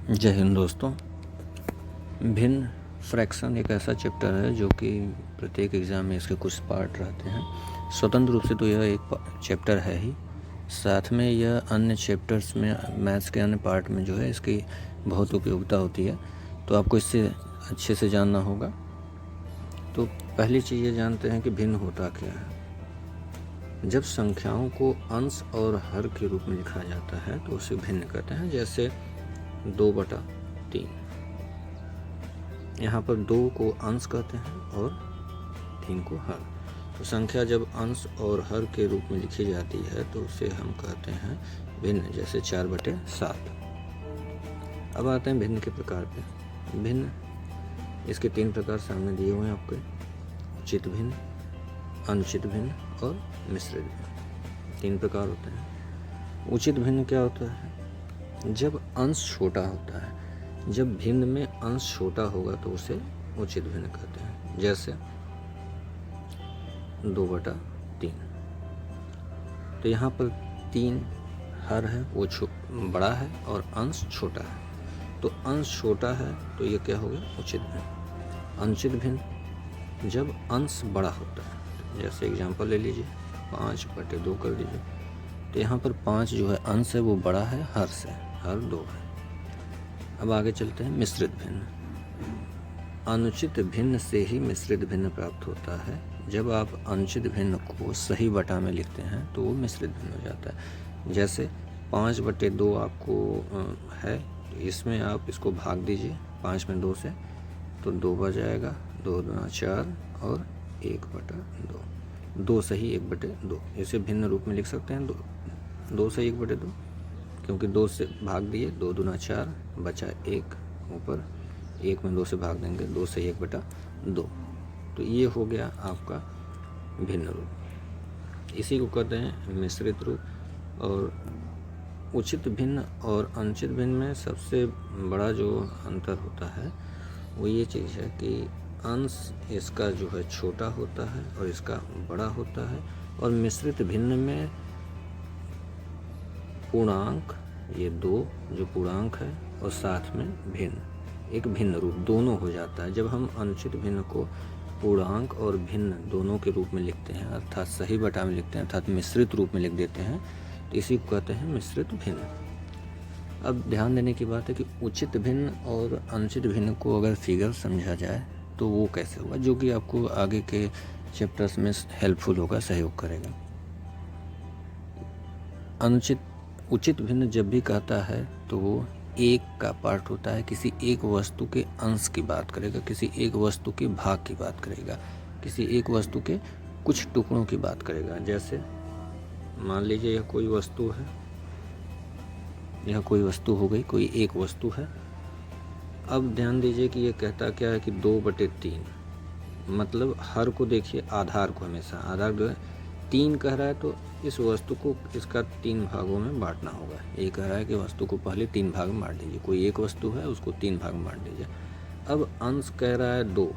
जय हिंद दोस्तों। भिन्न फ्रैक्शन एक ऐसा चैप्टर है जो कि प्रत्येक एग्ज़ाम में इसके कुछ पार्ट रहते हैं। स्वतंत्र रूप से तो यह एक चैप्टर है ही, साथ में यह अन्य चैप्टर्स में मैथ्स के अन्य पार्ट में जो है इसकी बहुत उपयोगिता होती है, तो आपको इससे अच्छे से जानना होगा। तो पहली चीज़ ये जानते हैं कि भिन्न होता क्या है। जब संख्याओं को अंश और हर के रूप में लिखा जाता है तो उसे भिन्न कहते हैं। जैसे 2/3, यहाँ पर 2 को अंश कहते हैं और 3 को हर। तो संख्या जब अंश और हर के रूप में लिखी जाती है तो उसे हम कहते हैं भिन्न। जैसे 4/7। अब आते हैं भिन्न के प्रकार पे। भिन्न इसके 3 प्रकार सामने दिए हुए हैं आपके: उचित भिन्न, अनुचित भिन्न और मिश्रित भिन्न। 3 प्रकार होते हैं। उचित भिन्न क्या होता है? जब अंश छोटा होता है। जब भिन्न में अंश छोटा होगा तो उसे उचित भिन्न कहते हैं। जैसे 2/3, तो यहाँ पर 3 हर है, वो बड़ा है और अंश छोटा है, तो अंश छोटा है तो ये क्या हो गया? उचित भिन्न। अनुचित भिन्न जब अंश बड़ा होता है। जैसे एग्जांपल ले लीजिए, 5/2 कर दीजिए, तो यहाँ पर 5 जो है अंश है वो बड़ा है हर से, हर 2 है। अब आगे चलते हैं मिश्रित भिन्न। अनुचित भिन्न से ही मिश्रित भिन्न प्राप्त होता है। जब आप अनुचित भिन्न को सही बटा में लिखते हैं तो वो मिश्रित भिन्न हो जाता है। जैसे 5/2 आपको है, तो इसमें आप इसको भाग दीजिए 5 में 2 से, तो 2 बच जाएगा, 2 दूना 4 और 1/2। 2 सही 1/2, इसे भिन्न रूप में लिख सकते हैं। 2 सही 1/2, क्योंकि 2 से भाग दिए, 2 दूना 4, बचा 1 ऊपर, 1 में 2 से भाग देंगे, 2 से 1/2। तो ये हो गया आपका भिन्न रूप। इसी को कहते हैं मिश्रित रूप। और उचित भिन्न और अनुचित भिन्न में सबसे बड़ा जो अंतर होता है वो ये चीज़ है कि अंश इसका जो है छोटा होता है और इसका बड़ा होता है। और मिश्रित भिन्न में पूर्णांक, ये 2 जो पूर्णांक है, और साथ में भिन्न, एक भिन्न रूप दोनों हो जाता है। जब हम अनुचित भिन्न को पूर्णांक और भिन्न दोनों के रूप में लिखते हैं, अर्थात सही बटा में लिखते हैं, अर्थात मिश्रित रूप में लिख देते हैं, तो इसी को कहते हैं मिश्रित भिन्न। अब ध्यान देने की बात है कि उचित भिन्न और अनुचित भिन्न को अगर फिगर समझा जाए तो वो कैसे होगा, जो कि आपको आगे के चैप्टर्स में हेल्पफुल होगा, सहयोग करेगा। उचित भिन्न जब भी कहता है तो वो एक का पार्ट होता है, किसी एक वस्तु के अंश की बात करेगा, किसी एक वस्तु के भाग की बात करेगा, किसी एक वस्तु के कुछ टुकड़ों की बात करेगा। जैसे मान लीजिए यह कोई वस्तु है, यह कोई वस्तु हो गई, कोई एक वस्तु है। अब ध्यान दीजिए कि यह कहता क्या है कि 2/3, मतलब हर को देखिए, आधार को हमेशा, आधार जो है 3 कह रहा है तो इस वस्तु को इसका 3 भागों में बांटना होगा। ये कह रहा है कि वस्तु को पहले 3 भाग में बांट दीजिए। कोई एक वस्तु है, उसको 3 भाग में बांट दीजिए। अब अंश कह रहा है 2,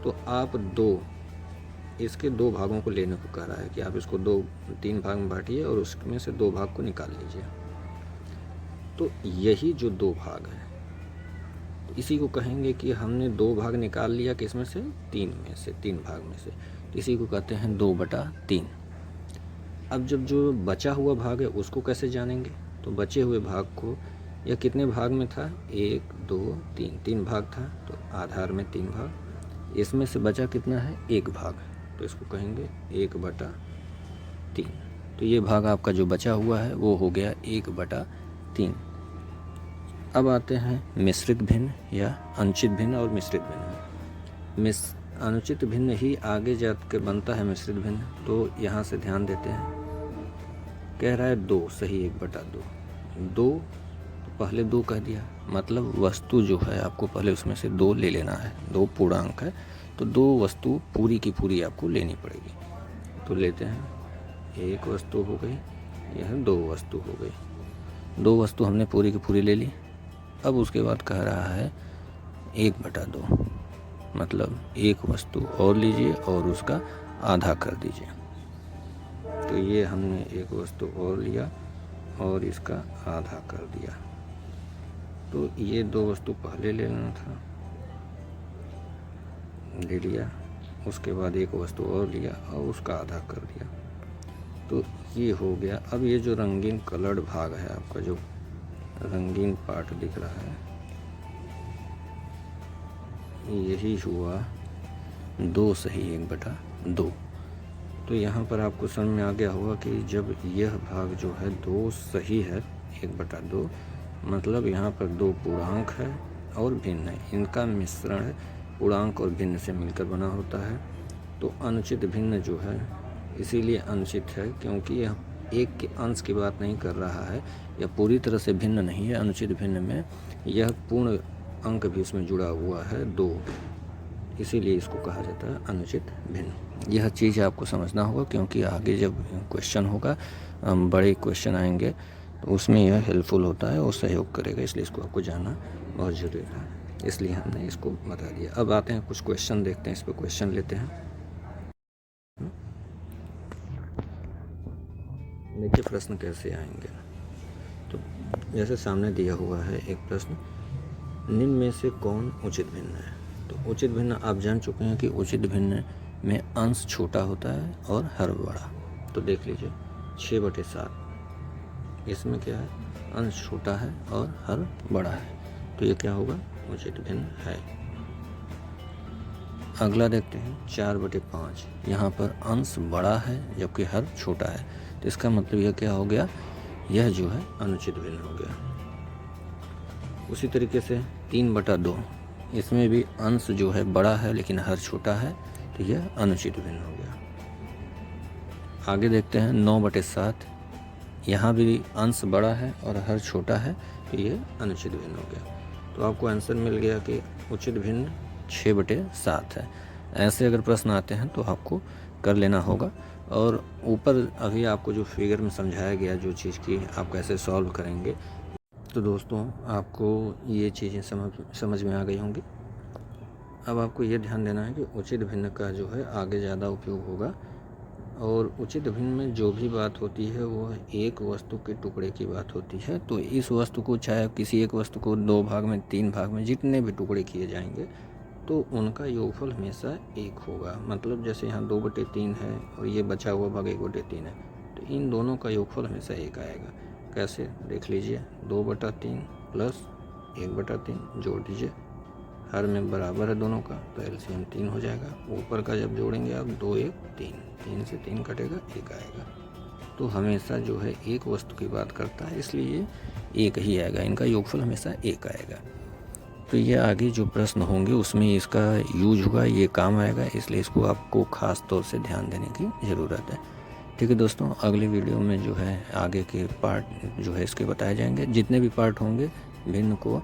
तो आप 2 इसके 2 भागों को लेने को कह रहा है कि आप इसको 3 भाग में बांटिए और उसमें से 2 भाग को निकाल लीजिए। तो यही जो 2 भाग है, इसी को कहेंगे कि हमने 2 भाग निकाल लिया, किसमें से? 3 भाग में से। तो इसी को कहते हैं 2/3। अब जब जो बचा हुआ भाग है उसको कैसे जानेंगे? तो बचे हुए भाग को, यह कितने भाग में था? 1 2 3 भाग था, तो आधार में 3 भाग, इसमें से बचा कितना है? 1 भाग, तो इसको कहेंगे 1/3। तो ये भाग आपका जो बचा हुआ है वो हो गया 1/3। अब आते हैं मिश्रित भिन्न या अनुचित भिन्न और मिश्रित भिन्न। अनुचित भिन्न ही आगे जाकर बनता है मिश्रित भिन्न। तो यहाँ से ध्यान देते हैं, कह रहा है 2 सही 1/2। 2 तो पहले 2 कह दिया, मतलब वस्तु जो है आपको पहले उसमें से 2 ले लेना है। 2 पूर्णांक है तो 2 वस्तु पूरी की पूरी आपको लेनी पड़ेगी। तो लेते हैं, 1 वस्तु हो गई, यह 2 वस्तु हो गई। 2 वस्तु हमने पूरी की पूरी ले ली। अब उसके बाद कह रहा है 1/2, मतलब 1 वस्तु और लीजिए और उसका आधा कर दीजिए। तो ये हमने 1 वस्तु और लिया और इसका आधा कर दिया। तो ये दो वस्तु पहले ले लेना था, ले लिया, उसके बाद एक वस्तु और लिया और उसका आधा कर दिया, तो ये हो गया। अब ये जो रंगीन कलर्ड भाग है, आपका जो रंगीन पार्ट दिख रहा है, यही हुआ 2 सही 1/2। तो यहाँ पर आपको समझ में आ गया होगा कि जब यह भाग जो है 2 सही है 1/2, मतलब यहाँ पर 2 पूर्णांक है और भिन्न है, इनका मिश्रण है, पूर्णांक और भिन्न से मिलकर बना होता है। तो अनुचित भिन्न जो है इसीलिए अनुचित है, क्योंकि यह एक के अंश की बात नहीं कर रहा है, यह पूरी तरह से भिन्न नहीं है। अनुचित भिन्न में यह पूर्ण अंक भी इसमें जुड़ा हुआ है 2, इसीलिए इसको कहा जाता है अनुचित भिन्न। यह चीज़ आपको समझना होगा, क्योंकि आगे जब क्वेश्चन होगा, बड़े क्वेश्चन आएंगे, तो उसमें यह हेल्पफुल होता है और सहयोग करेगा, इसलिए इसको आपको जानना बहुत ज़रूरी है, इसलिए हमने इसको बता दिया। अब आते हैं कुछ क्वेश्चन देखते हैं, इस पर क्वेश्चन लेते हैं। देखिए प्रश्न कैसे आएंगे। तो जैसे सामने दिया हुआ है एक प्रश्न, निम्न में से कौन उचित भिन्न है। तो उचित भिन्न आप जान चुके हैं कि उचित भिन्न में अंश छोटा होता है और हर बड़ा। तो देख लीजिए 6/7, इसमें क्या है, अंश छोटा है और हर बड़ा है, तो ये क्या होगा, उचित भिन्न है। अगला देखते हैं 4/5, यहाँ पर अंश बड़ा है जबकि हर छोटा है, तो इसका मतलब यह क्या हो गया, यह जो है अनुचित भिन्न हो गया। उसी तरीके से 3/2, इसमें भी अंश जो है बड़ा है लेकिन हर छोटा है, तो यह अनुचित भिन्न हो गया। आगे देखते हैं 9/7, यहाँ भी अंश बड़ा है और हर छोटा है, तो यह अनुचित भिन्न हो गया। तो आपको आंसर मिल गया कि उचित भिन्न 6/7 है। ऐसे अगर प्रश्न आते हैं तो आपको कर लेना होगा। और ऊपर अभी आपको जो फिगर में समझाया गया जो चीज़ की आप कैसे सॉल्व करेंगे, तो दोस्तों आपको ये चीज़ें समझ में आ गई होंगी। अब आपको ये ध्यान देना है कि उचित भिन्न का जो है आगे ज़्यादा उपयोग होगा, और उचित भिन्न में जो भी बात होती है वो एक वस्तु के टुकड़े की बात होती है। तो इस वस्तु को, चाहे किसी एक वस्तु को 2 भाग में, 3 भाग में, जितने भी टुकड़े किए जाएंगे, तो उनका योगफल हमेशा 1 होगा। मतलब जैसे यहाँ 2/3 है और ये बचा हुआ भाग 1/3 है, तो इन दोनों का योगफल हमेशा 1 आएगा। कैसे, देख लीजिए, 2/3 प्लस 1/3 जोड़ दीजिए, हर में बराबर है दोनों का, तो एलसीएम 3 हो जाएगा। ऊपर का जब जोड़ेंगे आप 2 1 3, 3 से 3 कटेगा, 1 आएगा। तो हमेशा जो है एक वस्तु की बात करता है, इसलिए 1 ही आएगा, इनका योगफल हमेशा 1 आएगा। तो ये आगे जो प्रश्न होंगे उसमें इसका यूज होगा, ये काम आएगा, इसलिए इसको आपको ख़ास तौर से ध्यान देने की ज़रूरत है। ठीक है दोस्तों, अगले वीडियो में जो है आगे के पार्ट जो है इसके बताए जाएंगे। जितने भी पार्ट होंगे भिन्न को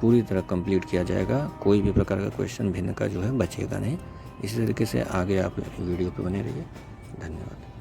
पूरी तरह कंप्लीट किया जाएगा, कोई भी प्रकार का क्वेश्चन भिन्न का जो है बचेगा नहीं। इसी तरीके से आगे आप वीडियो पे बने रहिए। धन्यवाद।